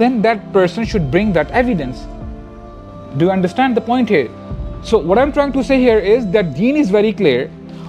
then that person should bring that evidence. Do you understand the point here? So what I'm trying to say here is that deen is very clear.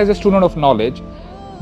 as a student of knowledge,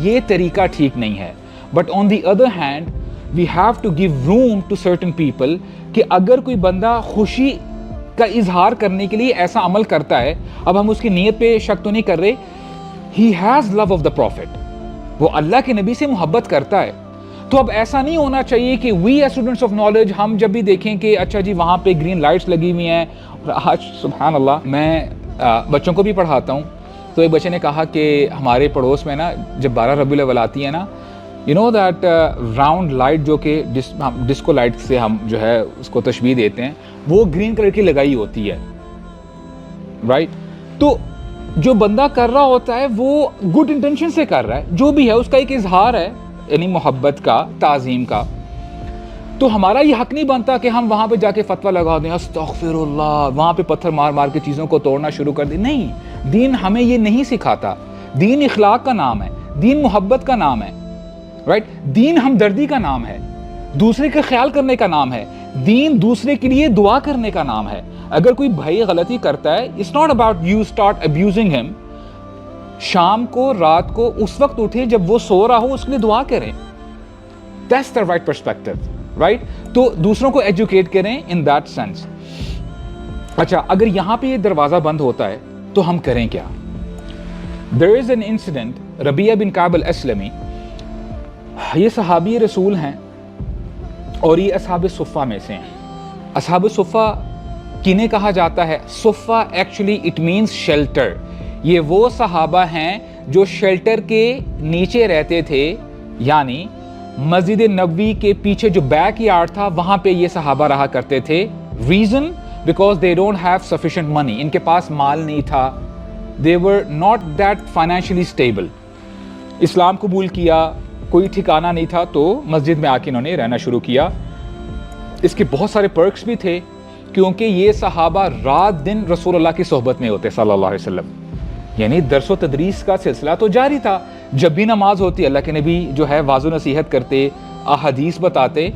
یہ طریقہ ٹھیک نہیں ہے. But on the other hand we have to give room to certain people کہ اگر کوئی بندہ خوشی کا اظہار کرنے کے لیے ایسا عمل کرتا ہے, اب ہم اس کی نیت پہ شک تو نہیں کر رہے, he has love of the profit, وہ اللہ کے نبی سے محبت کرتا ہے. تو اب ایسا نہیں ہونا چاہیے کہ we as students of knowledge ہم جب بھی دیکھیں کہ اچھا جی وہاں پہ گرین لائٹس لگی ہوئی ہیں. اور آج سبحان اللہ میں بچوں کو بھی پڑھاتا ہوں, تو ایک بچے نے کہا کہ ہمارے پڑوس میں نا جب 12 ربیع الاول آتی ہے نا, you know that round light جو کہ ڈسکو لائٹ سے ہم جو ہے اس کو تشبیہ دیتے ہیں, وہ گرین کلر کی لگائی ہوتی ہے, رائٹ. تو جو بندہ کر رہا ہوتا ہے وہ گڈ انٹینشن سے کر رہا ہے, جو بھی ہے اس کا ایک اظہار ہے, یعنی محبت کا, تعظیم کا. تو ہمارا یہ حق نہیں بنتا کہ ہم وہاں پہ جا کے فتویٰ لگا دیں, استغفر اللہ, وہاں پہ پتھر مار مار کے چیزوں کو توڑنا شروع کر دیں. نہیں, دین ہمیں یہ نہیں سکھاتا. دین اخلاق کا نام ہے, دین محبت کا نام ہے, رائٹ. دین ہمدردی کا نام ہے, دوسرے کا خیال کرنے کا نام ہے. دین دوسرے کے لیے دعا کرنے کا نام ہے. اگر کوئی بھائی غلطی کرتا ہے, it's not about you start abusing ہم. شام کو, رات کو, اس وقت اٹھے جب وہ سو رہا ہو, اس کے لیے دعا کریں. That's the right perspective, right. تو دوسروں کو ایجوکیٹ کریں ان دیٹ سینس. اچھا, اگر یہاں پہ یہ دروازہ بند ہوتا ہے تو ہم کریں کیا؟ There is an incident, ربیہ بن کعب الاسلمی, یہ صحابی رسول ہیں اور یہ اصحاب صفہ میں سے ہیں. اصحاب صفہ کنہیں کہا جاتا ہے؟ صفہ ایکچولی اٹ مینس شیلٹر. یہ وہ صحابہ ہیں جو شیلٹر کے نیچے رہتے تھے, یعنی مسجد نبوی کے پیچھے جو بیک یارڈ تھا وہاں پہ یہ صحابہ رہا کرتے تھے. Reason because they don't have sufficient money, ان کے پاس مال نہیں تھا. they were not that financially stable. اسلام قبول کیا, کوئی ٹھکانہ نہیں تھا, تو مسجد میں آ کے انہوں نے رہنا شروع کیا. اس کے بہت سارے پرکس بھی تھے کیونکہ یہ صحابہ رات دن رسول اللہ کی صحبت میں ہوتے صلی اللہ علیہ وسلم, یعنی درس و تدریس کا سلسلہ تو جاری تھا. جب بھی نماز ہوتی اللہ کے نبی جو ہے واضح نصیحت کرتے, احادیث بتاتے.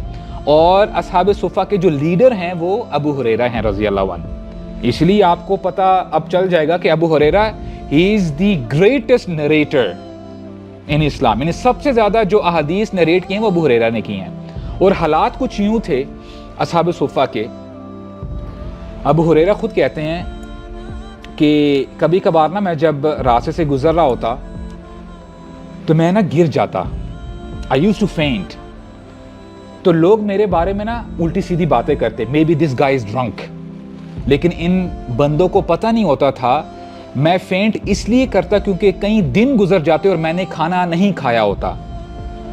اور اصحاب صفہ کے جو لیڈر ہیں وہ ابو ہریرہ ہیں رضی اللہ عنہ. اس لیے آپ کو پتہ اب چل جائے گا کہ ابو ہریرہ ہی از دی گریٹسٹ نریٹر ان اسلام, یعنی سب سے زیادہ جو احادیث نریٹ کی ہیں وہ ابو ہریرہ نے کی ہیں. اور حالات کچھ یوں تھے اصحاب صفہ کے. ابو ہریرہ خود کہتے ہیں کہ کبھی کبھار نا میں جب راستے سے گزر رہا ہوتا تو میں نا گر جاتا, I used to faint. تو لوگ میرے بارے میں نا الٹی سیدھی باتیں کرتے, may be this گائی is drink. لیکن ان بندوں کو پتہ نہیں ہوتا تھا میں فینٹ اس لیے کرتا کیونکہ کئی دن گزر جاتے اور میں نے کھانا نہیں کھایا ہوتا.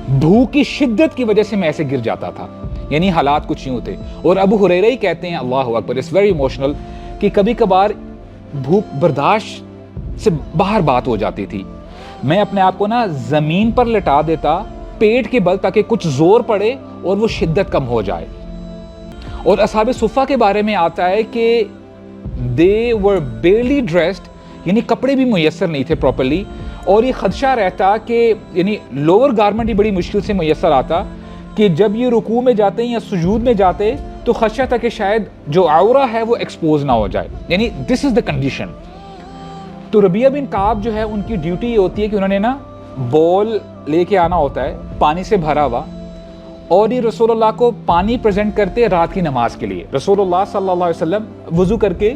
بھوک کی شدت کی وجہ سے میں ایسے گر جاتا تھا. یعنی حالات کچھ یوں تھے. اور ابو ہریرہ ہی کہتے ہیں, اللہ اکبر, اٹس ویری ایموشنل, کہ کبھی کبھار بھوک برداشت سے باہر بات ہو جاتی تھی. میں اپنے آپ کو نا زمین پر لٹا دیتا پیٹ کے بل تاکہ کچھ زور پڑے اور وہ شدت کم ہو جائے. اور اصحاب صفہ کے بارے میں آتا ہے کہ they were barely dressed, یعنی کپڑے بھی میسر نہیں تھے پراپرلی. اور یہ خدشہ رہتا کہ یعنی لوور گارمنٹ ہی بڑی مشکل سے میسر آتا کہ جب یہ رکوع میں جاتے یا سجود میں جاتے تو خدشہ تھا کہ شاید جو عورہ ہے وہ ایکسپوز نہ ہو جائے. یعنی دس از دا کنڈیشن. تو ربیہ بن کعب جو ہے ان کی ڈیوٹی یہ ہوتی ہے کہ انہوں نے نا بول لے کے آنا ہوتا ہے پانی سے بھرا ہوا, اور یہ رسول اللہ کو پانی پریزنٹ کرتے رات کی نماز کے لیے. رسول اللہ صلی اللہ علیہ وسلم وضو کر کے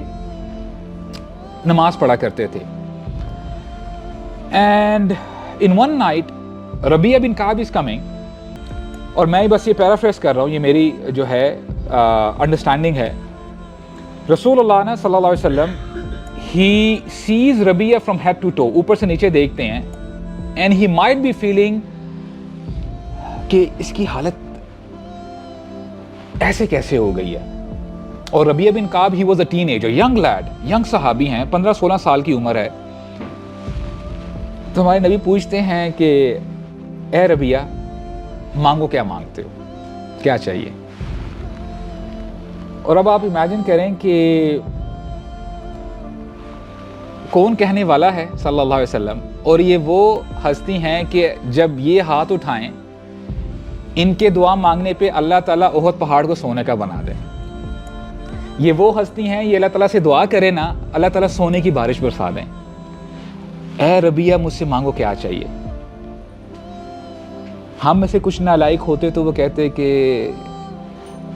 نماز پڑھا کرتے تھے. And in one night Rabia bin Kaab is coming, اور میں بس یہ پیرافریز کر رہا ہوں, یہ میری جو ہے انڈرسٹینڈنگ ہے. رسول اللہ نا صلی اللہ علیہ وسلم he sees Rabia from head to toe, اوپر سے نیچے دیکھتے ہیں, and he might be feeling کہ اس کی حالت ایسے کیسے ہو گئی ہے. اور ربیہ بن کعب he was a teenager, young lad, young صحابی ہیں, 15-16 سال کی عمر ہے. تو ہمارے نبی پوچھتے ہیں کہ اے ربیہ مانگو, کیا مانگتے ہو, کیا چاہیے. اور اب آپ امیجن کریں کہ کون کہنے والا ہے صلی اللہ علیہ وسلم, اور یہ وہ ہستی ہیں کہ جب یہ ہاتھ اٹھائیں ان کے دعا مانگنے پہ اللہ تعالیٰ احد پہاڑ کو سونے کا بنا دے. یہ وہ ہستی ہیں, یہ اللہ تعالیٰ سے دعا کرے نا, اللہ تعالیٰ سونے کی بارش برسا دیں. اے ربیہ مجھ سے مانگو کیا چاہیے. ہم میں سے کچھ نالائق ہوتے تو وہ کہتے کہ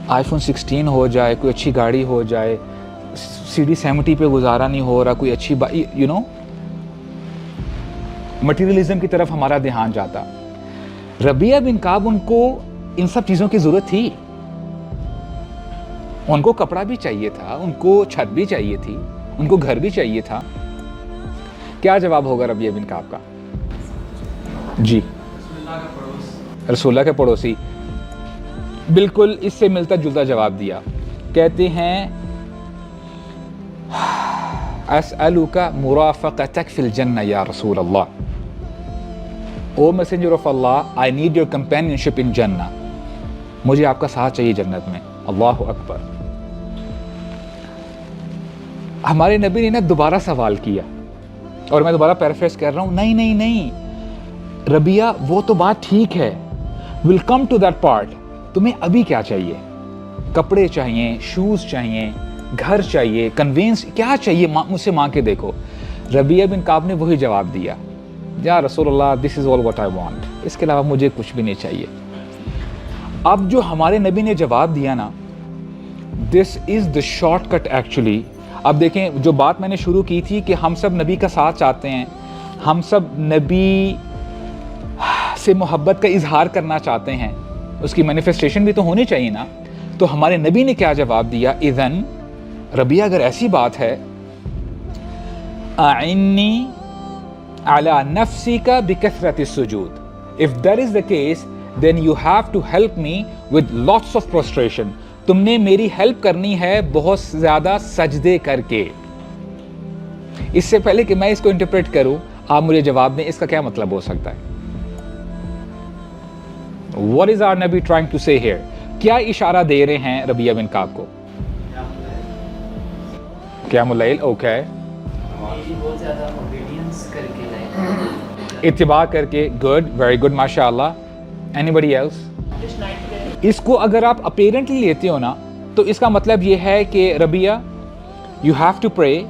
آئی فون 16 ہو جائے, کوئی اچھی گاڑی ہو جائے, CD 70 پہ گزارا نہیں ہو رہا, کوئی اچھی مٹیریلزم کی طرف ہمارا دھیان جاتا. ربیہ بن کعب ان کو ان سب چیزوں کی ضرورت تھی. ان کو کپڑا بھی چاہیے تھا, ان کو چھت بھی چاہیے تھی, ان کو گھر بھی چاہیے تھا. کیا جواب ہوگا ربیہ بن کعب کا؟ جی, رسول اللہ کے پڑوسی. بالکل اس سے ملتا جلتا جواب دیا. کہتے ہیں اسألک مرافقتک فی الجنہ یا رسول اللہ. او میسنجر آف اللہ, I need your companionship in جنہ. مجھے آپ کا ساتھ چاہیے جنت میں. اللہ اکبر. ہمارے نبی نے نا دوبارہ سوال کیا, اور میں دوبارہ پیرافریز کر رہا ہوں, نہیں ربیہ وہ تو بات ٹھیک ہے, we'll come to that part. تمہیں ابھی کیا چاہیے؟ کپڑے چاہیے, شوز چاہیے, گھر چاہیے, کنوینس کیا چاہیے؟ مجھ سے مانگ کے دیکھو. ربیہ بن کعب نے وہی جواب دیا, یا رسول اللہ this is all what I want. اس کے علاوہ مجھے کچھ بھی نہیں چاہیے. اب جو ہمارے نبی نے جواب دیا نا, this is the shortcut actually. اب دیکھیں, جو بات میں نے شروع کی تھی کہ ہم سب نبی کا ساتھ چاہتے ہیں, ہم سب نبی سے محبت کا اظہار کرنا چاہتے ہیں, اس کی مینیفیسٹیشن بھی تو ہونی چاہیے نا. تو ہمارے نبی نے کیا جواب دیا؟ اذن ربیہ اگر ایسی بات ہے, اعنی علی نفسک بکثرت السجود. If that is the case, then you have to help me with lots of prostration. تم نے میری ہیلپ کرنی ہے بہت زیادہ سجدے کر کے. اس سے پہلے کہ میں اس کو انٹرپریٹ کروں, آپ مجھے جواب دیں اس کا کیا مطلب ہو سکتا ہے. What is our Nabi trying to say here? کیا اشارہ دے رہے ہیں ربیہ بن کعب کو؟ قیام اللیل. اوکے, اتباع کر کے. گڈ, ویری گڈ, ماشاء اللہ. Any else? اس کو اگر آپ اپیرنٹلی لیتے ہو نا, تو اس کا مطلب یہ ہے کہ ربیہ یو ہیو ٹو پرے,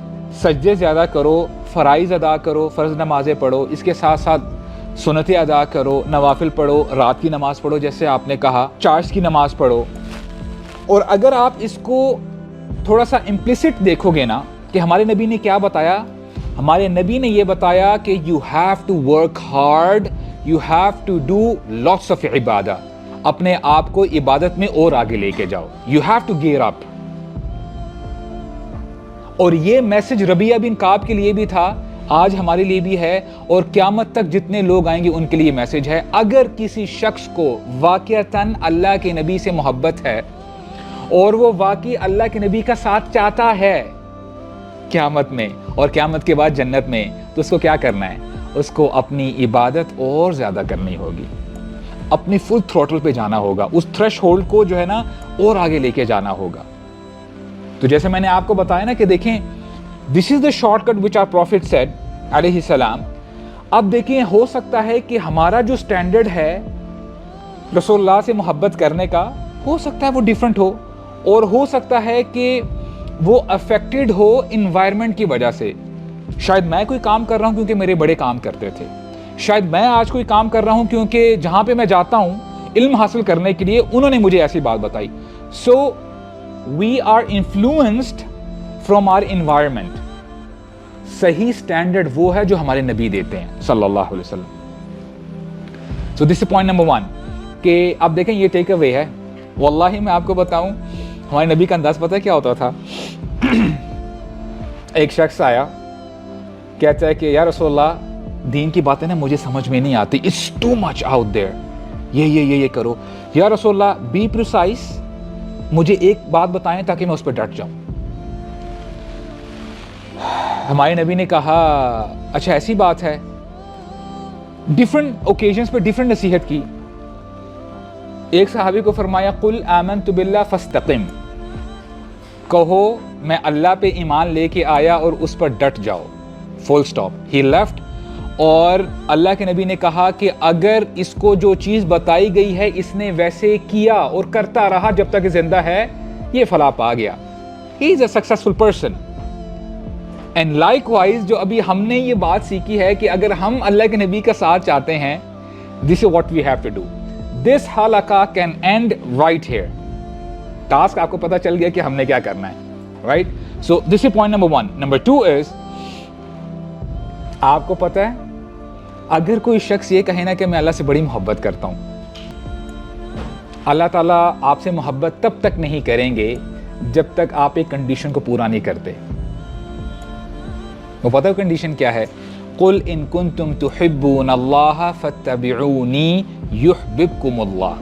سجدے زیادہ کرو, فرائض ادا کرو, فرض نمازیں پڑھو, اس کے ساتھ ساتھ سنتیں ادا کرو, نوافل پڑھو, رات کی نماز پڑھو جیسے آپ نے کہا, چارج کی نماز پڑھو. اور اگر آپ اس کو تھوڑا سا امپلیسٹ دیکھو گے نا کہ ہمارے نبی نے کیا بتایا, ہمارے نبی نے یہ بتایا کہ you have to work hard, you have to do lots of عبادہ. اپنے آپ کو عبادت میں اور آگے لے کے جاؤ. You have to gear up. اور یہ میسج ربیہ بن کعب کے لیے بھی تھا, آج ہمارے لیے بھی ہے, اور قیامت تک جتنے لوگ آئیں گے ان کے لیے میسج ہے. اگر کسی شخص کو واقعتاً اللہ کے نبی سے محبت ہے اور وہ واقعی اللہ کے نبی کا ساتھ چاہتا ہے قیامت میں اور قیامت کے بعد جنت میں, تو اس کو کیا کرنا ہے؟ اس کو اپنی عبادت اور زیادہ کرنی ہوگی, اپنی فل تھروٹل پہ جانا ہوگا, اس تھریش ہولڈ کو جو ہے نا اور آگے لے کے جانا ہوگا. تو جیسے میں نے آپ کو بتایا نا کہ دیکھیں, this is the shortcut which our prophet said علیہ السلام. اب دیکھیں, ہو سکتا ہے کہ ہمارا جو سٹینڈرڈ ہے رسول اللہ سے محبت کرنے کا, ہو سکتا ہے وہ ڈیفرنٹ ہو, اور ہو سکتا ہے کہ وہ افیکٹڈ ہو انوائرمنٹ کی وجہ سے. شاید میں کوئی کام کر رہا ہوں کیونکہ میرے بڑے کام کرتے تھے, شاید میں آج کوئی کام کر رہا ہوں کیونکہ جہاں پہ میں جاتا ہوں علم حاصل کرنے کے لیے انہوں نے مجھے ایسی بات بتائی. So we are influenced from our environment. صحیح سٹینڈرڈ وہ ہے جو ہمارے نبی دیتے ہیں صلی اللہ علیہ وسلم. So this is point number 1 کہ اب دیکھیں یہ ٹیک اوے ہے. واللہ میں آپ کو بتاؤں, ہمارے نبی کا انداز پتہ ہے کیا ہوتا تھا؟ ایک شخص آیا, کہتا ہے کہ یا رسول اللہ دین کی باتیں نا مجھے سمجھ میں نہیں آتی, it's too much out there, یہ کرو. یا رسول اللہ بی پریسائز, مجھے ایک بات بتائیں تاکہ میں اس پہ ڈٹ جاؤں. ہمارے نبی نے کہا اچھا ایسی بات ہے. ڈفرنٹ اوکیزنس پہ ڈفرنٹ نصیحت کی. ایک صحابی کو فرمایا قل آمنت باللہ فاستقم, کہو میں اللہ پہ ایمان لے کے آیا اور اس پر ڈٹ جاؤ, فل سٹاپ. He left. اور اللہ کے نبی نے کہا کہ اگر اس کو جو چیز بتائی گئی ہے اس نے ویسے کیا اور کرتا رہا جب تک زندہ ہے, یہ فلاح پا گیا. He is a successful person. And likewise جو ابھی ہم نے یہ بات سیکھی ہے کہ اگر ہم اللہ کے نبی کا ساتھ چاہتے ہیں, this is what we have to do. this halaqah can end right here. Task آپ کو پتا چل گیا کہ ہم نے کیا کرنا ہے, right? So this is point number 1. Number 2 is, آپ کو پتا ہے اگر کوئی شخص یہ کہے نا کہ میں اللہ سے بڑی محبت کرتا ہوں, اللہ تعالیٰ آپ سے محبت تب تک نہیں کریں گے جب تک آپ ایک کنڈیشن کو پورا نہیں کرتے. وہ پتہ ہے کنڈیشن کیا ہے؟ قل ان کنتم تحبون اللہ فاتبعونی یحببکم اللہ.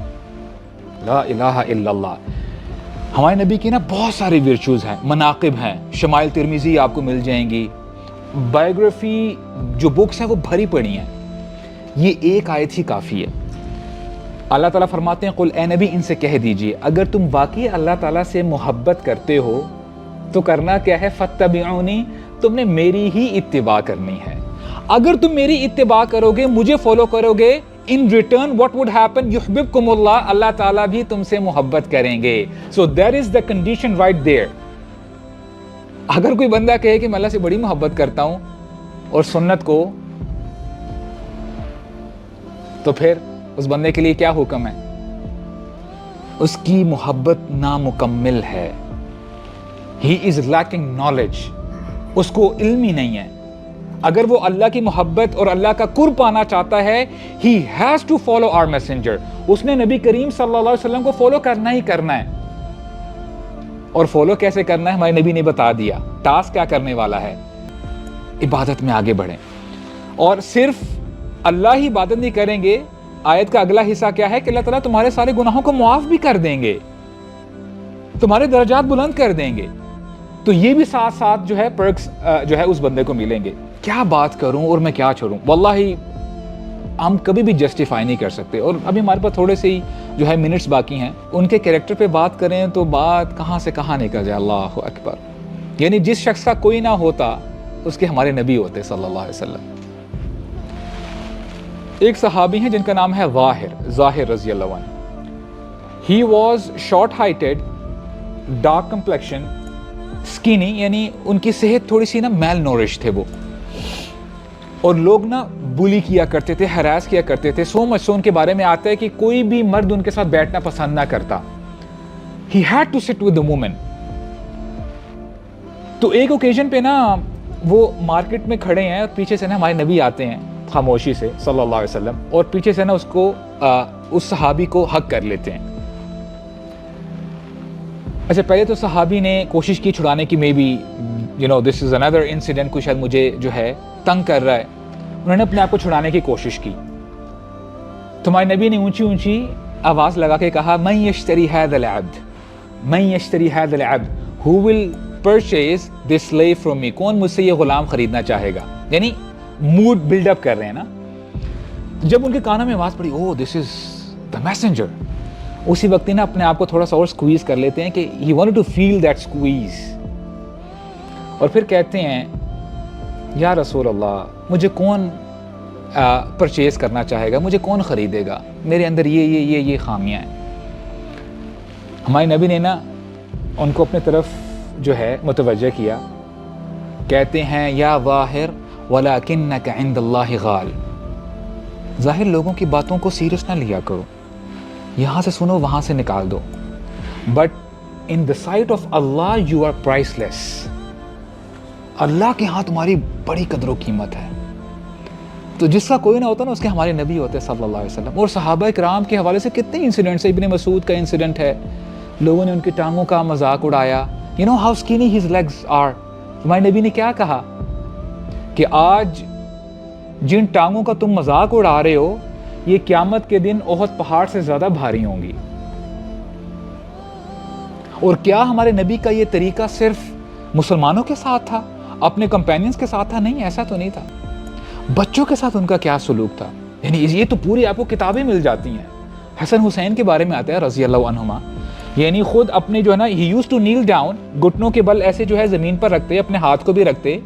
لا الہ الا اللہ. ہمارے نبی کی نا بہت ساری ورچوز ہیں, مناقب ہیں, شمائل ترمذی آپ کو مل جائیں گی, بائیوگرافی جو بکس ہیں وہ بھری پڑی ہیں. یہ ایک آیت ہی کافی ہے. اللہ تعالیٰ فرماتے ہیں قل اے نبی ان سے کہہ دیجئے اگر تم واقعی اللہ تعالیٰ سے محبت کرتے ہو تو کرنا کیا ہے؟ فاتبعونی, تم نے میری ہی اتباع کرنی ہے. اگر تم میری اتباع کرو گے, مجھے فالو کرو گے, in return what would happen? یحببکم اللہ, اللہ تعالیٰ بھی تم سے محبت کریں گے. So that is the condition right there. اگر کوئی بندہ کہے کہ میں اللہ سے بڑی محبت کرتا ہوں اور سنت کو, تو پھر اس بندے کے لیے کیا حکم ہے؟ اس کی محبت نامکمل ہے. He is lacking knowledge. اس کو علم ہی نہیں ہے. اگر وہ اللہ کی محبت اور اللہ کا قرب پانا چاہتا ہے, he has to follow our messenger. اس نے نبی کریم صلی اللہ علیہ وسلم کو فالو کرنا ہی کرنا ہے. اور فالو کیسے کرنا ہے ہمارے نبی نے بتا دیا. ٹاسک کیا کرنے والا ہے؟ عبادت میں آگے بڑھیں. اور صرف اللہ ہی عبادت نہیں کریں گے, آیت کا اگلا حصہ کیا ہے کہ اللہ تعالیٰ تمہارے سارے گناہوں کو معاف بھی کر دیں گے, تمہارے درجات بلند کر دیں گے. تو یہ بھی ساتھ ساتھ جو ہے پرکس جو ہے اس بندے کو ملیں گے. کیا بات کروں اور میں کیا چھوڑوں, واللہ ہم کبھی بھی جسٹیفائی نہیں کر سکتے. اور ابھی ہمارے پاس تھوڑے سے ہی جو ہے منٹس باقی ہیں, ان کے کریکٹر پہ بات کریں تو بات کہاں سے کہاں نکل جائے. اللہ اکبر. یعنی جس شخص کا کوئی نہ ہوتا اس کے ہمارے نبی ہوتے صلی اللہ علیہ وسلم. ایک صحابی ہیں جن کا نام ہے ظاہر رضی اللہ عنہ. He was short-heighted, dark complexion, skinny, یعنی ان کی صحت تھوڑی سی نا میل نورش تھے وہ, اور لوگ نا بلی کیا کرتے تھے, ہراس کیا کرتے تھے. سو مچ سو ان کے بارے میں آتا ہے کہ کوئی بھی مرد ان کے ساتھ بیٹھنا پسند نہ کرتا. He had to sit with the woman. تو ایک اوکیزن پہ نا وہ مارکیٹ میں کھڑے ہیں اور پیچھے سے نا ہمارے نبی آتے ہیں خاموشی سے صلی اللہ علیہ وسلم, اور پیچھے سے نا اس کو اس صحابی کو حق کر لیتے ہیں. اچھا, پہلے تو صحابی نے کوشش کی چھڑانے کی, may be this is another incident, کوئی شاید مجھے جو ہے تنگ کر رہا ہے. انہوں نے اپنے آپ کو چھڑانے کی کوشش کی. تمہارے نبی نے اونچی اونچی آواز لگا کے کہا من یشتری هذا العبد, من یشتری هذا العبد, who will purchase this slave from me, کون مجھ سے یہ غلام خریدنا چاہے گا. یعنی موڈ بلڈ اپ کر رہے ہیں نا. جب ان کے کانوں میں آواز پڑی oh this is the messenger, اسی وقت نا اپنے آپ کو تھوڑا سا اور سکویز کر لیتے ہیں کہ he wanted to feel that squeeze. اور پھر کہتے ہیں یا رسول اللہ, مجھے کون پرچیز کرنا چاہے گا, مجھے کون خریدے گا, میرے اندر یہ خامیاں ہیں. ہمارے نبی نے نا ان کو اپنے طرف جو ہے متوجہ کیا. کہتے ہیں یا ظاہر وَلَكِنَّكَ عِنْدَ اللَّهِ غَالٍ, ظاہر لوگوں کی باتوں کو سیریس نہ لیا کرو, یہاں سے سنو وہاں سے نکال دو, but in the sight of اللہ یو آر پرائس لیس. اللہ کے ہاں تمہاری بڑی قدر و قیمت ہے. تو جس کا کوئی نہ ہوتا نا اس کے ہمارے نبی ہوتے صلی اللہ علیہ وسلم. اور صحابہ کرام کے حوالے سے کتنے انسیڈنٹس ہیں. ابن مسعود کا انسیڈنٹ ہے, لوگوں نے ان کی ٹانگوں کا مذاق اڑایا. You know how skinny his legs are. ہمارے نبی نے کیا کہا کہ آج جن ٹانگوں کا تم مذاق اڑا رہے ہو یہ قیامت کے دن احد پہاڑ سے زیادہ بھاری ہوں گی. اور کیا ہمارے نبی کا یہ طریقہ صرف مسلمانوں کے ساتھ تھا, اپنے کمپینینز کے ساتھ تھا؟ نہیں, ایسا تو نہیں تھا. بچوں کے ساتھ ان کا کیا سلوک تھا, یعنی یہ تو پوری آپ کو کتابیں مل جاتی ہیں. حسن حسین کے بارے میں آتا ہے رضی اللہ عنہما, یعنی خود اپنے جو ہے نا he used to kneel down, گھٹنوں کے بل ایسے جو ہے زمین پر رکھتے, اپنے ہاتھ کو بھی رکھتے,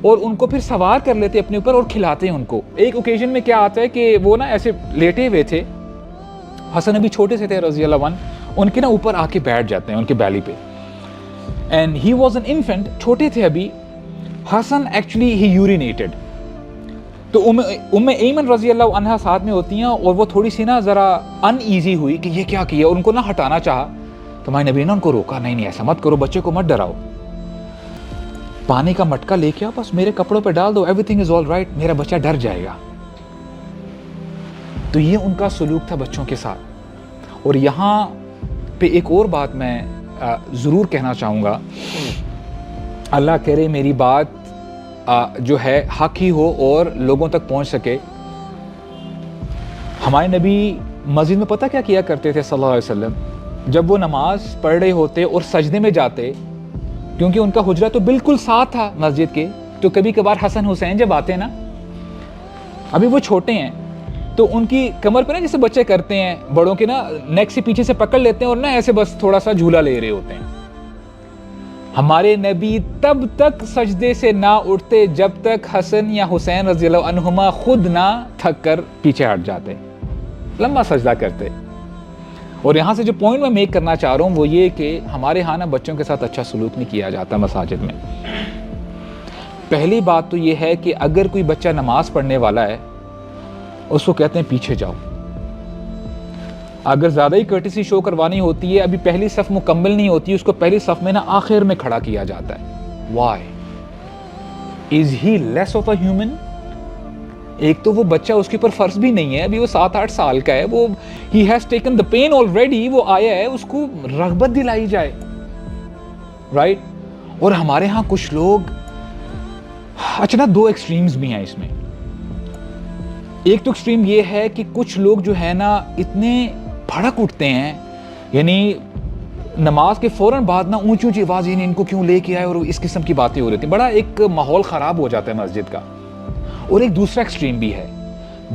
اور ان کو پھر سوار کر لیتے اپنے اوپر اور کھلاتے ان کو. ایک اوکیزن میں کیا آتا ہے کہ وہ نا ایسے لیٹے ہوئے تھے, حسن ابھی چھوٹے سے تھے رضی اللہ عنہ, ان کے نا اوپر آ کے بیٹھ جاتے ہیں ان کے بیلی پہ, and he was an infinite, چھوٹے تھے ابھی. حسن ایکچولی ہی یورینیٹڈ, تو ام ایمن رضی اللہ عنہا ساتھ میں ہوتی ہیں اور وہ تھوڑی سی نا ذرا ان ایزی ہوئی کہ یہ کیا کیا، ان کو نہ ہٹانا چاہا تو ہمارے نبی نے ان کو روکا، نہیں ایسا مت کرو، بچے کو مت ڈراؤ، پانی کا مٹکا لے کے آؤ، بس میرے کپڑوں پہ ڈال دو، everything is all right, میرا بچہ ڈر جائے گا۔ تو یہ ان کا سلوک تھا بچوں کے ساتھ۔ اور یہاں پہ ایک اور بات میں ضرور کہنا چاہوں گا، اللہ کرے میری بات جو ہے حق ہی ہو اور لوگوں تک پہنچ سکے۔ ہمارے نبی مسجد میں پتہ کیا کیا کرتے تھے صلی اللہ علیہ وسلم؟ جب وہ نماز پڑھ رہے ہوتے اور سجدے میں جاتے، کیونکہ ان کا حجرہ تو بالکل ساتھ تھا مسجد کے، تو کبھی کبھار حسن حسین جب آتے نا، ابھی وہ چھوٹے ہیں تو ان کی کمر پہ نا جیسے بچے کرتے ہیں بڑوں کے نا نیک سے پیچھے سے پکڑ لیتے ہیں اور نا ایسے بس تھوڑا سا جھولا لے رہے ہوتے ہیں۔ ہمارے نبی تب تک سجدے سے نہ اٹھتے جب تک حسن یا حسین رضی اللہ عنہما خود نہ تھک کر پیچھے ہٹ جاتے، لمبا سجدہ کرتے۔ اور یہاں سے جو پوائنٹ میں میک کرنا چاہ رہا ہوں وہ یہ کہ ہمارے ہاں نا بچوں کے ساتھ اچھا سلوک نہیں کیا جاتا مساجد میں۔ پہلی بات تو یہ ہے کہ اگر کوئی بچہ نماز پڑھنے والا ہے اس کو کہتے ہیں پیچھے جاؤ۔ اگر زیادہ ہی کرٹیسی شو کروانی ہوتی ہے، ابھی پہلی صف مکمل نہیں ہوتی، اس کو پہلی صف میں نا آخر میں کھڑا کیا جاتا ہے۔ Why? Is he less of a human? ایک تو وہ بچہ، اس کے اوپر فرض بھی نہیں ہے، ابھی وہ 7-8 سال کا ہے، وہ he has taken the pain already، وہ آیا ہے، اس کو رغبت دلائی جائے، right؟ اور ہمارے ہاں کچھ لوگ، اچھا نا دو ایکسٹریمز بھی ہیں اس میں۔ ایک تو ایکسٹریم یہ ہے کہ کچھ لوگ جو ہے نا اتنے بھڑک اٹھتے ہیں، یعنی نماز کے فوراً بعد نا اونچی اونچی آواز، یعنی ان کو کیوں لے کے آئے، اور اس قسم کی باتیں ہو رہی تھیں، بڑا ایک ماحول خراب ہو جاتا ہے مسجد کا۔ اور ایک دوسرا ایکسٹریم بھی ہے،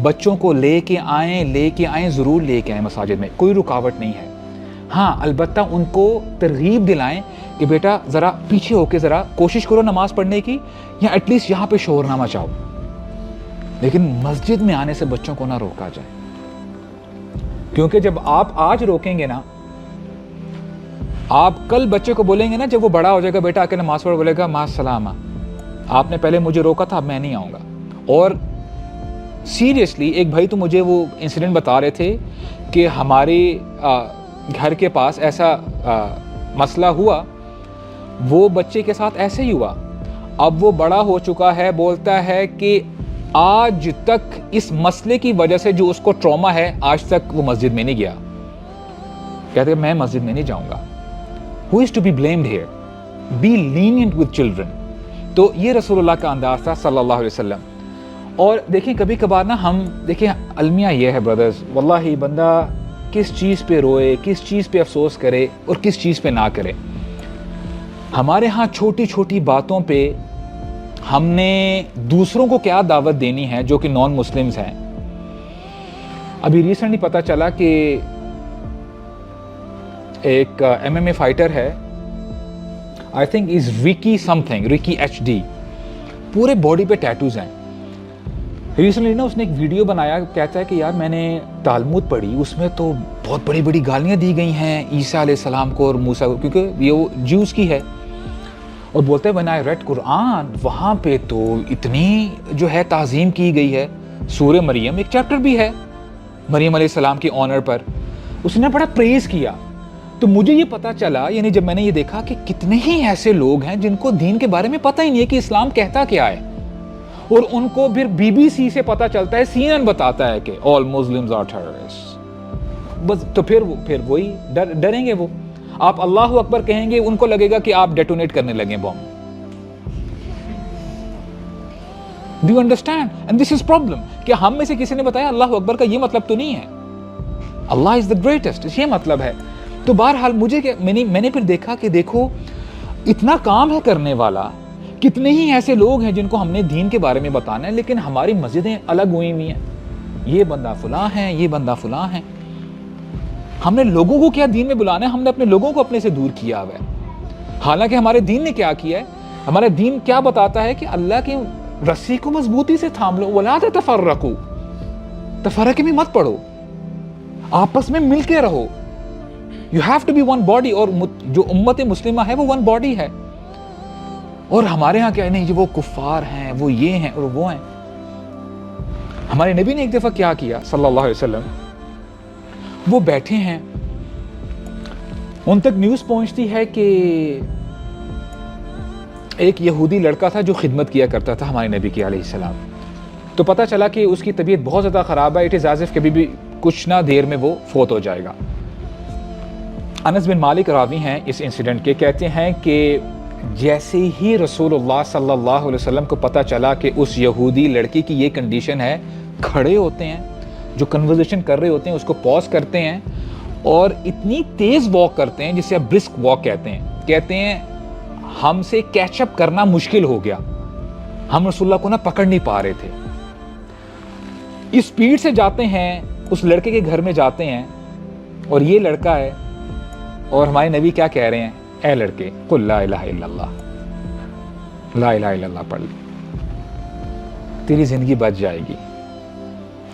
بچوں کو لے کے آئیں ضرور لے کے آئیں مساجد میں، کوئی رکاوٹ نہیں ہے، ہاں البتہ ان کو ترغیب دلائیں کہ بیٹا ذرا پیچھے ہو کے ذرا کوشش کرو نماز پڑھنے کی، یا ایٹ لیسٹ یہاں پہ شور نہ مچاؤ، لیکن مسجد میں آنے سے بچوں کو نہ روکا جائے، کیونکہ جب آپ آج روکیں گے نا، آپ کل بچے کو بولیں گے نا، جب وہ بڑا ہو جائے گا، بیٹا آ کے نماز پڑھ، بولے گا ماں السلام، آپ نے پہلے مجھے روکا تھا، اب میں نہیں آؤں گا۔ اور سیریسلی ایک بھائی تو مجھے وہ انسیڈنٹ بتا رہے تھے کہ ہمارے گھر کے پاس ایسا مسئلہ ہوا، وہ بچے کے ساتھ ایسے ہی ہوا، اب وہ بڑا ہو چکا ہے، بولتا ہے کہ آج تک اس مسئلے کی وجہ سے جو اس کو ٹراما ہے، آج تک وہ مسجد میں نہیں گیا، کہتے ہیں میں مسجد میں نہیں جاؤں گا۔ Who is to be blamed here? Be lenient with children۔ تو یہ رسول اللہ کا انداز تھا صلی اللہ علیہ وسلم۔ اور دیکھیں کبھی کبھار نا ہم دیکھیں المیہ یہ ہے برادرز، واللہ بندہ کس چیز پہ روئے، کس چیز پہ افسوس کرے اور کس چیز پہ نہ کرے۔ ہمارے ہاں چھوٹی چھوٹی باتوں پہ ہم نے دوسروں کو کیا دعوت دینی ہے جو کہ نان مسلمز ہیں۔ ابھی ریسنٹلی پتہ چلا کہ ایک MMA فائٹر ہے، I think is Ricky something, Ricky HD، پورے باڈی پہ ٹیٹوز ہیں۔ ریسنٹلی نا اس نے ایک ویڈیو بنایا، کہتا ہے کہ یار میں نے تالمود پڑھی، اس میں تو بہت بڑی بڑی گالیاں دی گئی ہیں عیسیٰ علیہ السلام کو اور موسیٰ کو، کیونکہ یہ جیوز کی ہے، اور بولتے ہیں when I read قرآن، وہاں پہ تو اتنی جو ہے تعظیم کی گئی ہے۔ سورہ مریم ایک چیپٹر بھی ہے مریم علیہ السلام کی آنر پر، اس نے بڑا پریز کیا۔ تو مجھے یہ پتا چلا، یعنی جب میں نے یہ دیکھا کہ کتنے ہی ایسے لوگ ہیں جن کو دین کے بارے میں پتہ ہی نہیں ہے کہ اسلام کہتا کیا ہے، اور ان کو پھر BBC سے پتہ چلتا ہے، CNN بتاتا ہے کہ all Muslims are terrorists، بس تو پھر وہی ڈریں گے وہ۔ آپ اللہ اکبر کہیں گے، ان کو لگے گا کہ آپ ڈیٹونیٹ کرنے لگیں بم۔ Do you understand? And this is problem کہ ہم میں سے کسی نے بتایا اللہ اکبر کا یہ مطلب تو نہیں ہے، اللہ is the greatest، یہ مطلب ہے۔ تو بہرحال میں نے پھر دیکھا کہ دیکھو اتنا کام ہے کرنے والا، کتنے ہی ایسے لوگ ہیں جن کو ہم نے دین کے بارے میں بتانا ہے، لیکن ہماری مسجدیں الگ ہوئی ہوئی ہیں، یہ بندہ فلاں ہیں، یہ بندہ فلاں ہیں۔ ہم نے لوگوں کو کیا دین میں بلانا ہے، ہم نے اپنے لوگوں کو اپنے سے دور کیا ہوا ہے۔ حالانکہ ہمارے دین نے کیا کیا ہے، ہمارا دین کیا بتاتا ہے کہ اللہ کی رسی کو مضبوطی سے تھام لو، وَلَا تَتَفَرَّقُوا، تفرقے میں مت پڑو، آپس میں مل کے رہو، you have to be one body۔ اور جو امت مسلمہ ہے وہ one body ہے۔ اور ہمارے ہاں کیا نہیں، وہ کفار ہیں، وہ یہ ہیں اور وہ ہیں۔ ہمارے نبی نے ایک دفعہ کیا کیا صلی اللہ علیہ وسلم، وہ بیٹھے ہیں، ان تک نیوز پہنچتی ہے کہ ایک یہودی لڑکا تھا جو خدمت کیا کرتا تھا ہمارے نبی کی علیہ السلام، تو پتہ چلا کہ اس کی طبیعت بہت زیادہ خراب ہے، اٹ از ایز اف کبھی بھی کچھ نہ دیر میں وہ فوت ہو جائے گا۔ انس بن مالک راوی ہیں اس انسیڈنٹ کے، کہتے ہیں کہ جیسے ہی رسول اللہ صلی اللہ علیہ وسلم کو پتہ چلا کہ اس یہودی لڑکی کی یہ کنڈیشن ہے، کھڑے ہوتے ہیں، جو کنورزیشن کر رہے ہوتے ہیں اس کو پاز کرتے ہیں اور اتنی تیز واک کرتے ہیں جسے آپ برسک واک کہتے ہیں ہم سے کیچ اپ کرنا مشکل ہو گیا، ہم رسول اللہ کو نہ پکڑ نہیں پا رہے تھے، اس سپیڈ سے جاتے ہیں، اس لڑکے کے گھر میں جاتے ہیں، اور یہ لڑکا ہے، اور ہمارے نبی کیا کہہ رہے ہیں، اے لڑکے قل لا الہ الا اللہ، لا الہ الا اللہ پڑھ لے، تیری زندگی بچ جائے گی،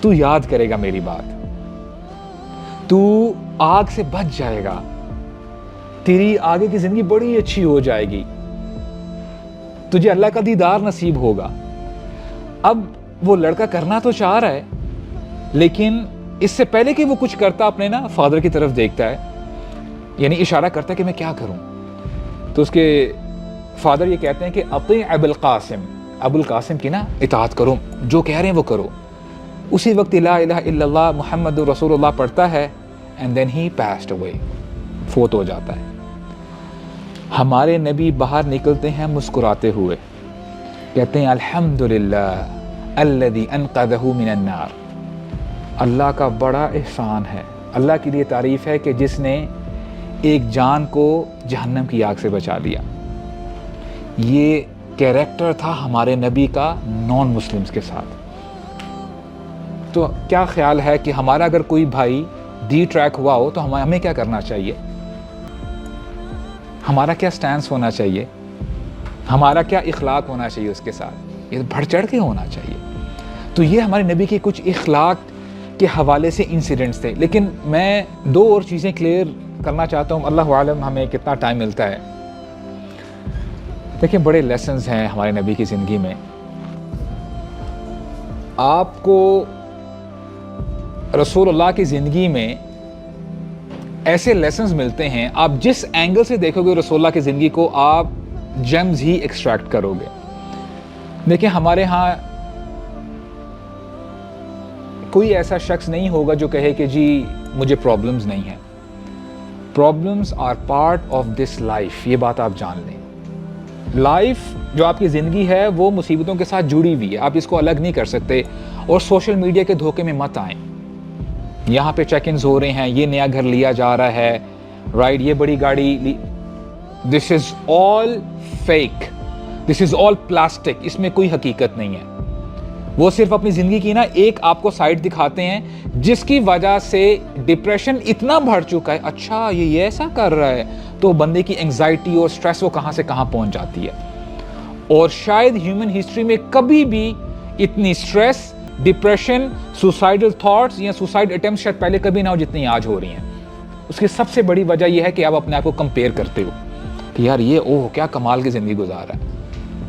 تو یاد کرے گا میری بات، تو آگ سے بچ جائے گا، تیری آگے کی زندگی بڑی اچھی ہو جائے گی، تجھے اللہ کا دیدار نصیب ہوگا۔ اب وہ لڑکا کرنا تو چاہ رہا ہے، لیکن اس سے پہلے کہ وہ کچھ کرتا اپنے نا فادر کی طرف دیکھتا ہے، یعنی اشارہ کرتا ہے کہ میں کیا کروں، تو اس کے فادر یہ کہتے ہیں کہ اطیع ابو القاسم، ابو القاسم کی نا اطاعت کرو، جو کہہ رہے ہیں وہ کرو۔ اسی وقت لا الہ الا اللہ محمد رسول اللہ پڑھتا ہے، and then he passed away، فوت ہو جاتا ہے۔ ہمارے نبی باہر نکلتے ہیں مسکراتے ہوئے، کہتے ہیں الحمدللہ الذی انقذہ من النار، اللہ کا بڑا احسان ہے، اللہ کے لیے تعریف ہے کہ جس نے ایک جان کو جہنم کی آگ سے بچا لیا۔ یہ کیریکٹر تھا ہمارے نبی کا نان مسلمز کے ساتھ۔ تو کیا خیال ہے کہ ہمارا اگر کوئی بھائی ڈی ٹریک ہوا ہو تو ہمیں کیا کرنا چاہیے، ہمارا کیا سٹینس ہونا چاہیے، ہمارا کیا اخلاق ہونا چاہیے اس کے ساتھ، یہ بڑھ چڑھ کے ہونا چاہیے۔ تو یہ ہمارے نبی کے کچھ اخلاق کے حوالے سے انسیڈنٹس تھے، لیکن میں دو اور چیزیں کلیئر کرنا چاہتا ہوں، اللہ عالم ہمیں کتنا ٹائم ملتا ہے۔ دیکھیں بڑے لیسنز ہیں ہمارے نبی کی زندگی میں، آپ کو رسول اللہ کی زندگی میں ایسے لیسنز ملتے ہیں، آپ جس اینگل سے دیکھو گے رسول اللہ کی زندگی کو آپ جیمز ہی ایکسٹریکٹ کرو گے۔ دیکھیں ہمارے ہاں کوئی ایسا شخص نہیں ہوگا جو کہے کہ جی مجھے پرابلمز نہیں ہیں، problems are part of this life, یہ بات آپ جان لیں۔ لائف جو آپ کی زندگی ہے وہ مصیبتوں کے ساتھ جڑی ہوئی ہے، آپ اس کو الگ نہیں کر سکتے، اور سوشل میڈیا کے دھوکے میں مت آئیں۔ یہاں پہ چیک انز ہو رہے ہیں، یہ نیا گھر لیا جا رہا ہے، رائٹ، یہ بڑی گاڑی، دس از آل فیک، دس از آل پلاسٹک، اس میں کوئی حقیقت نہیں ہے۔ وہ صرف اپنی زندگی کی نا ایک آپ کو سائڈ دکھاتے ہیں جس کی وجہ سے ڈپریشن اتنا بڑھ چکا ہے، اچھا یہ ایسا کر رہا ہے، تو بندے کی انگزائٹی اور سٹریس وہ کہاں سے کہاں پہنچ جاتی ہے۔ اور شاید ہیومن ہسٹری میں کبھی بھی اتنی سٹریس، ڈپریشن، سوسائڈل تھاٹس یا سوسائڈ اٹیمپٹس شاید پہلے کبھی نہ ہو جتنی آج ہو رہی ہیں۔ اس کی سب سے بڑی وجہ یہ ہے کہ آپ اپنے آپ کو کمپیئر کرتے ہو کہ یار یہ اوہ کیا کمال کی زندگی گزار رہا ہے،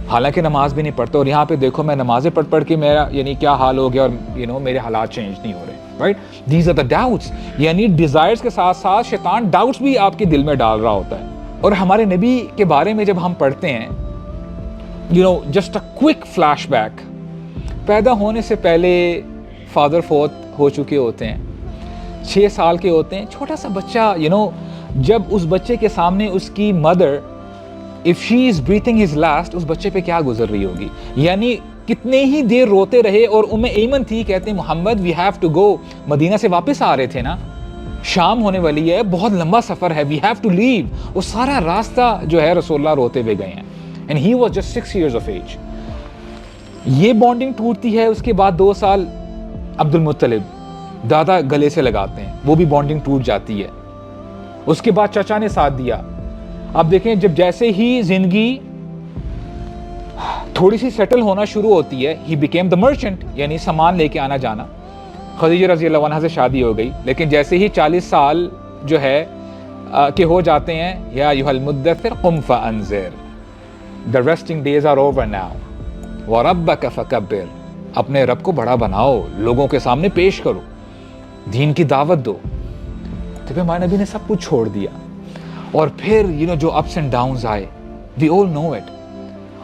حالانکہ نماز بھی نہیں پڑھتا، اور یہاں پہ دیکھو میں نمازیں پڑھ کے میرا یعنی کیا حال ہو گیا، اور میرے حالات چینج نہیں ہو رہے، right. These are the doubts, یعنی ڈیزائرز کے ساتھ ساتھ شیطان ڈاؤٹس بھی آپ کے دل میں ڈال رہا ہوتا ہے۔ اور ہمارے نبی کے بارے میں جب ہم پڑھتے ہیں، just a quick flashback, پیدا ہونے سے پہلے فادر فوت ہو چکے ہوتے ہیں، 6 سال کے ہوتے ہیں، چھوٹا سا بچہ، جب اس بچے کے سامنے اس کی mother if she is breathing his last، اس بچے پہ کیا گزر رہی ہوگی، یعنی کتنے ہی دیر روتے رہے، اور ایمن تھی، کہتے ہیں محمد we have to go، مدینہ سے واپس آ رہے تھے نا، شام ہونے والی ہے، بہت لمبا سفر ہے، we have to leave، وہ سارا راستہ جو ہے رسول اللہ روتے ہوئے گئے ہیں، and he was just 6 years of age۔ یہ بانڈنگ ٹوٹتی ہے، اس کے بعد 2 سال عبد المطلب دادا گلے سے لگاتے ہیں، وہ بھی بانڈنگ ٹوٹ جاتی ہے، اس کے بعد چچا نے ساتھ دیا۔ اب دیکھیں جب جیسے ہی زندگی تھوڑی سی سیٹل ہونا شروع ہوتی ہے، ہی بیکیم دا مرچنٹ، یعنی سامان لے کے آنا جانا، خدیجہ رضی اللہ عنہا سے شادی ہو گئی، لیکن جیسے ہی 40 سال جو ہے کہ ہو جاتے ہیں، یا ایھا المدثر قم فانذر، the resting days are over now، وَرَبَّكَ فَكَبِّرْ، اپنے رب کو بڑا بناؤ, لوگوں کے سامنے پیش کرو, دین کی دعوت دو. تو پھر ہمارے نبی نے سب کچھ چھوڑ دیا, اور پھر جو اپس اینڈ ڈاؤنز آئے, وی آل نو اٹ.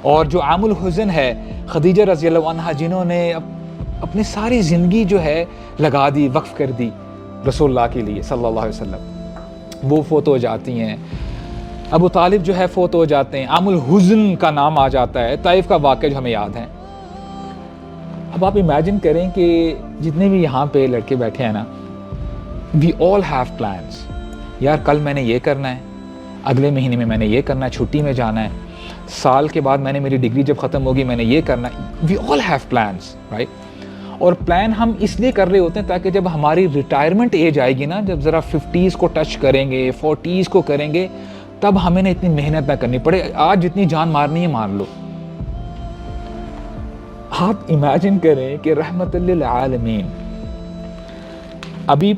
اور جو عام الحزن ہے خدیجہ رضی اللہ عنہا, جنہوں نے اپنی ساری زندگی جو ہے لگا دی, وقف کر دی رسول اللہ کے لیے صلی اللہ علیہ وسلم, وہ فوت ہو جاتی ہیں. ابو طالب جو ہے فوت ہو جاتے ہیں, عام الحزن کا نام آ جاتا ہے, طائف کا واقعہ جو ہمیں یاد ہے. اب آپ امیجن کریں کہ جتنے بھی یہاں پہ لڑکے بیٹھے ہیں نا, وی آل ہیو پلانس. یار کل میں نے یہ کرنا ہے, اگلے مہینے میں نے یہ کرنا ہے, چھٹی میں جانا ہے, سال کے بعد میں نے میری ڈگری جب ختم ہوگی میں نے یہ کرنا ہے. وی آل ہیو پلانس, رائٹ. اور پلان ہم اس لیے کر رہے ہوتے ہیں تاکہ جب ہماری ریٹائرمنٹ ایج آئے گی نا, جب ذرا 50s کو ٹچ کریں گے, 40s کو کریں گے, تب ہمیں نہ اتنی محنت نہ کرنی پڑے. آج جتنی جان مارنی ہے مار لو. آپ امیجن کریں کہ رحمت للعالمین ابھی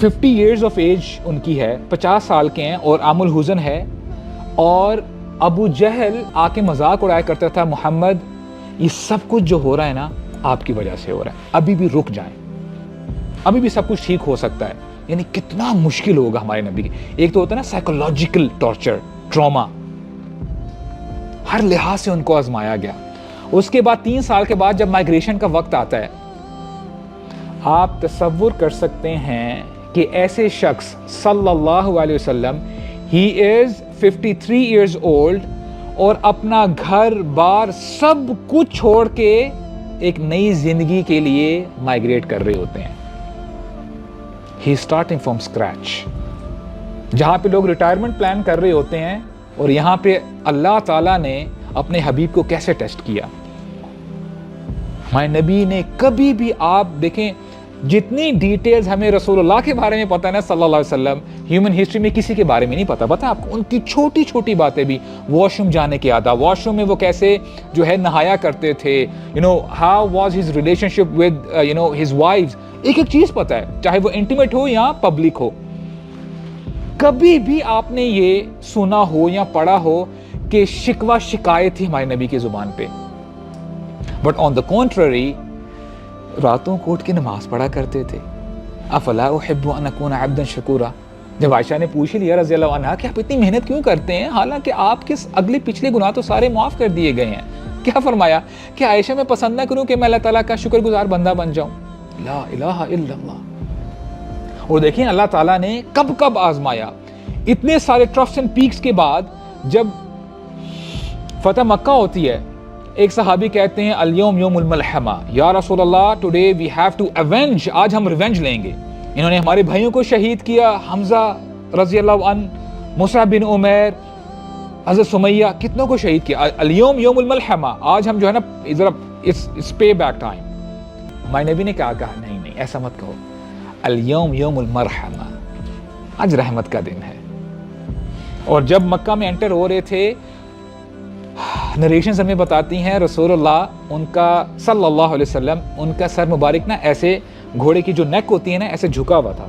50 years آف ایج ان کی ہے, 50 سال کے ہیں, اور عام الحزن ہے, اور ابو جہل آ کے مذاق اڑایا کرتا تھا, محمد یہ سب کچھ جو ہو رہا ہے نا آپ کی وجہ سے ہو رہا ہے, ابھی بھی رک جائیں, ابھی بھی سب کچھ ٹھیک ہو سکتا ہے. یعنی کتنا مشکل ہوگا ہمارے نبی کے. ایک تو ہوتا ہے نا سائیکولوجیکل ٹارچر, ٹراما, ہر لحاظ سے ان کو آزمایا گیا. اس کے بعد 3 سال کے بعد جب مائگریشن کا وقت آتا ہے, آپ تصور کر سکتے ہیں کہ ایسے شخص صلی اللہ علیہ وسلم, ہی از 53 years old, اور اپنا گھر بار سب کچھ چھوڑ کے ایک نئی زندگی کے لیے مائگریٹ کر رہے ہوتے ہیں. ہی اسٹارٹنگ فرام اسکریچ. جہاں پہ لوگ ریٹائرمنٹ پلان کر رہے ہوتے ہیں, اور یہاں پہ اللہ تعالیٰ نے اپنے حبیب کو کیسے ٹیسٹ کیا. ہمارے نبی نے کبھی بھی, آپ دیکھیں جتنی ڈیٹیلز ہمیں رسول اللہ کے بارے میں پتہ ہے نا صلی اللہ علیہ وسلم, ہیومن ہسٹری میں کسی کے بارے میں نہیں پتا. پتہ ہے آپ کو ان کی چھوٹی چھوٹی باتیں بھی, واش روم جانے کی عادت, واش روم میں وہ کیسے جو ہے نہایا کرتے تھے, how was his relation ship with his wives, ایک ایک چیز پتہ ہے, چاہے وہ انٹیمیٹ ہو یا پبلک ہو. کبھی بھی آپ نے یہ سنا ہو یا پڑھا ہو کہ شکوہ شکایت تھی ہمارے نبی کی زبان پہ. بٹ آن دا کنٹرری راتوں کو اٹھ کے نماز پڑھا کرتے تھے. افلا احب ان اکون عبدا شکورا. جب عائشہ نے پوچھ لیا رضی اللہ عنہا کہ آپ اتنی محنت کیوں کرتے ہیں حالانکہ آپ کے اگلے پچھلے گناہ تو سارے معاف کر دیے گئے ہیں, کیا فرمایا کہ عائشہ میں پسند نہ کروں کہ میں اللہ تعالیٰ کا شکر گزار بندہ بن جاؤں. لا الہ الا اللہ. اور دیکھیں اللہ تعالیٰ نے کب کب آزمایا. اتنے سارے ٹرفس اینڈ پیکس کے بعد جب فتح مکہ ہوتی ہے, ایک صحابی کہتے ہیں الیوم یوم الملحمہ, یا رسول اللہ ٹوڈے وی ہیو ٹو ایونج, آج ہم ریونج لیں گے. انہوں نے ہمارے بھائیوں کو شہید کیا, حمزہ رضی اللہ عنہ, مصعب بن عمیر, حضرت سمیہ, کتنوں کو شہید کیا. الیوم یوم الملحمہ, آج ہم جو ہے نا ذرا اٹس پے بیک ٹائم. ہمارے نبی نے کیا کہا, نہیں نہیں ایسا مت کہو, الیوم یوم المرحمہ, آج رحمت کا دن ہے. اور جب مکہ میں انٹر ہو رہے تھے, نریشنز ہمیں بتاتی ہیں رسول اللہ, ان کا صلی اللہ علیہ وسلم, ان کا سر مبارک نا ایسے گھوڑے کی جو نیک ہوتی ہے نا ایسے جھکا ہوا تھا.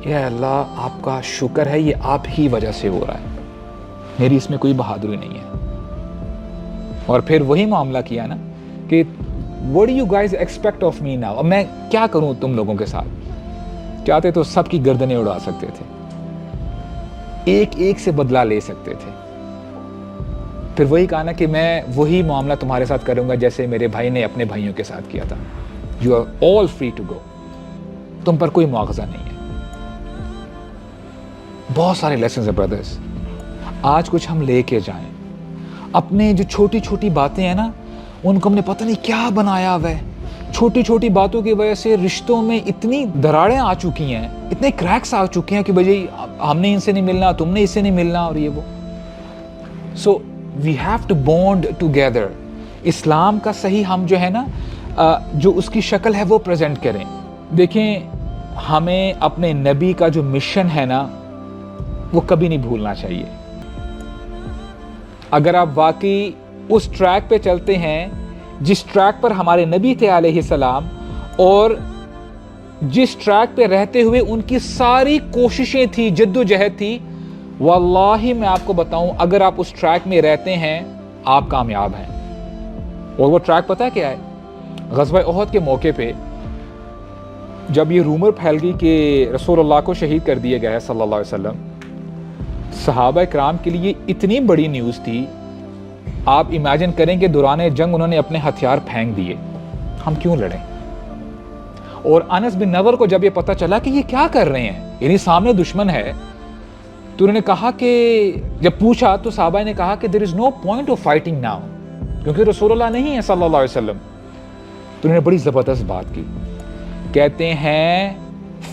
یا اللہ آپ کا شکر ہے, یہ آپ ہی وجہ سے ہو رہا ہے, میری اس میں کوئی بہادری نہیں ہے. اور پھر وہی معاملہ کیا نا کہ what do you guys expect of me now, اب میں کیا کروں تم لوگوں کے ساتھ. چاہتے تو سب کی گردنیں اڑا سکتے تھے, ایک ایک سے بدلہ لے سکتے تھے. پھر وہی کہا نا کہ میں وہی معاملہ تمہارے ساتھ کروں گا جیسے میرے بھائی نے اپنے بھائیوں کے ساتھ کیا تھا. You are all free to go, تم پر کوئی مواخذہ نہیں ہے. بہت سارے لیسنز ہیں برادرز, آج کچھ ہم لے کے جائیں. اپنے جو چھوٹی چھوٹی باتیں ہیں نا ان کو ہم نے پتہ نہیں کیا بنایا ہوا ہے. چھوٹی چھوٹی باتوں کی وجہ سے رشتوں میں اتنی دراڑیں آ چکی ہیں, اتنے کریکس آ چکے ہیں کہ بھائی ہم نے ان سے نہیں ملنا, تم نے اس سے نہیں ملنا, اور یہ وہ. So we have to bond together. اسلام کا صحیح ہم جو ہے نا جو اس کی شکل ہے وہ پریزنٹ کریں. دیکھیں ہمیں اپنے نبی کا جو مشن ہے نا وہ کبھی نہیں بھولنا چاہیے. اگر آپ واقعی اس ٹریک پہ چلتے ہیں جس ٹریک پر ہمارے نبی تھے علیہ السلام, اور جس ٹریک پہ رہتے ہوئے ان کی ساری کوششیں تھی, جد و جہد تھی, واللہ میں آپ کو بتاؤں اگر آپ اس ٹریک میں رہتے ہیں آپ کامیاب ہیں. اور وہ ٹریک پتہ کیا ہے, غزوہ احد کے موقع پہ جب یہ رومر پھیل گئی کہ رسول اللہ کو شہید کر دیا گیا ہے صلی اللہ علیہ وسلم، صحابہ کرام کے لیے اتنی بڑی نیوز تھی. آپ امیجن کریں کہ دوران جنگ انہوں نے اپنے ہتھیار پھینک دیے، ہم کیوں لڑیں. اور انس بن نضر کو جب یہ پتہ چلا کہ یہ کیا کر رہے ہیں، یعنی سامنے دشمن ہے، تو انہوں نے کہا کہ جب پوچھا تو صحابہ نے کہا کہ there is no point of fighting now، کیونکہ رسول اللہ نہیں ہے صلی اللہ علیہ وسلم. تو انہوں نے بڑی زبردست بات کی، کہتے ہیں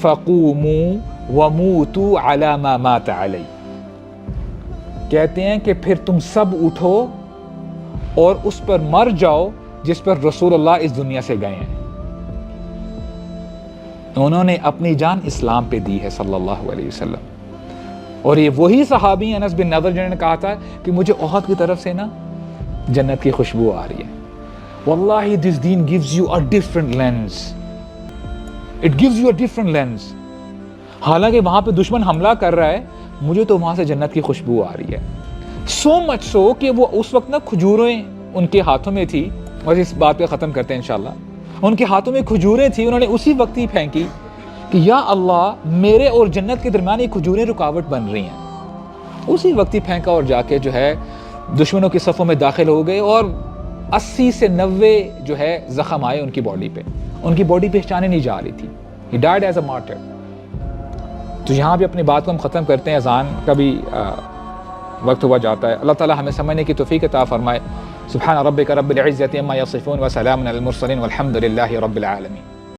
فَقُومُوا وَمُوتُوا عَلَى مَا مَاتَ عَلَيْهِ، کہتے ہیں کہ پھر تم سب اٹھو اور اس پر مر جاؤ جس پر رسول اللہ اس دنیا سے گئے ہیں. انہوں نے اپنی جان اسلام پہ دی ہے صلی اللہ علیہ وسلم. اور یہ وہی صحابی انس بن نضر جنہوں نے کہا تھا کہ مجھے احد کی طرف سے نا جنت کی خوشبو آ رہی ہے. واللہ this deen gives you a different lens. It gives you a different lens. حالانکہ وہاں پہ دشمن حملہ کر رہا ہے، مجھے تو وہاں سے جنت کی خوشبو آ رہی ہے. So much so کہ وہ اس وقت نا کھجوریں ان کے ہاتھوں میں تھی، اور اس بات پہ ختم کرتے ہیں انشاءاللہ. ان کے ہاتھوں میں کھجوریں تھی، انہوں نے اسی وقت ہی پھینکی کہ یا اللہ میرے اور جنت کے درمیان یہ کھجوریں رکاوٹ بن رہی ہیں. اسی وقت ہی پھینکا اور جا کے جو ہے دشمنوں کی صفوں میں داخل ہو گئے، اور 80 سے 90 جو ہے زخم آئے ان کی باڈی پہ. ان کی باڈی پہچانے نہیں جا رہی تھی. He died as a martyr. تو یہاں بھی اپنی بات کو ہم ختم کرتے ہیں، اذان کا بھی وقت ہوا جاتا ہے. اللہ تعالی ہمیں سمجھنے کی توفیق عطا فرمائے. سبحان ربک رب العزت عما یصفون وسلام علی المرسلین والحمد للہ رب العالمین.